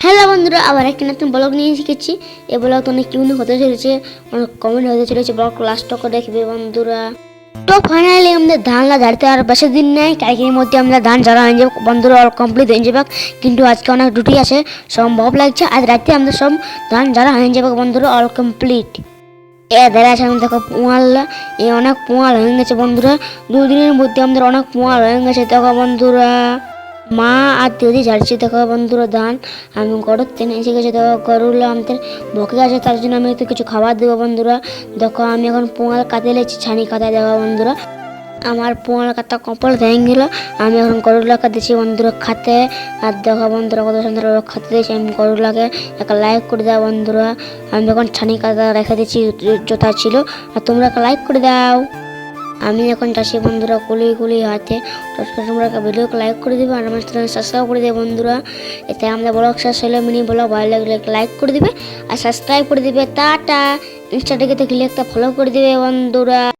Hello বন্ধুরা, আবার একটা নতুন ব্লগ নিয়ে শিখেছি। এই ব্লগ অনেক ইউনিক হতে চলেছে, অনেক কমেন্ট হতে চলেছে। ব্লগ লাস্ট করে দেখবে বন্ধুরা। তো ফাইনালি আমাদের ধান ঝাড়তে আর বেশি দিন নেই, কালকের মধ্যে আমরা ধান ঝাড়া হয়ে যাবো বন্ধুরা, অল কমপ্লিট হয়ে যাবে। কিন্তু আজকে অনেক ডিউটি আছে, সম্ভব লাগছে আজ রাতে আমরা সব ধান ঝাড়া হয়ে যাবে বন্ধুরা, অল কমপ্লিট। ধরে আছে আমি দেখো পোয়াল, অনেক পোয়াল হয়ে গেছে বন্ধুরা। দুদিনের মধ্যে আমাদের অনেক পোয়াল হয়ে গেছে দেখো বন্ধুরা। মা আর দিদি ঝাড়ছে দেখো বন্ধুরা ধান। আমি গরুর তেনে এসে গেছে দেখো, গরুগুলো আমাদের বকে গেছে, তার জন্য আমি একটু কিছু খাবার দেবো বন্ধুরা। দেখো আমি এখন পোঙাল কাটে লেছি, ছানি কাটা দেখো বন্ধুরা। আমার পোঙাল কাটা কপাল ভেঙে গেলো, আমি এখন গরুগুলোকে দিচ্ছি বন্ধুরা খাতে। আর দেখো বন্ধুরা কত সুন্দর খাতে দিয়েছি আমি গরুগুলোকে। একটা লাইক করে দাও বন্ধুরা। আমি এখন ছানি কাটা রেখে দিচ্ছি যথা ছিল, আর তোমরা একটা লাইক করে দাও। আমি এখন যাচ্ছি বন্ধুরা কুলি হাতে। তোমরা ভিডিও লাইক করে দেবে আর আমার চ্যানেল সাবস্ক্রাইব করে দেবে বন্ধুরা। এতে আমরা ব্লগ শেষ হলে মিনি ব্লগ ভালো লাগলে লাইক করে দিবে আর সাবস্ক্রাইব করে দিবে। টাটা। ইনস্টাগ্রামে দেখলে একটা ফলো করে দিবে বন্ধুরা।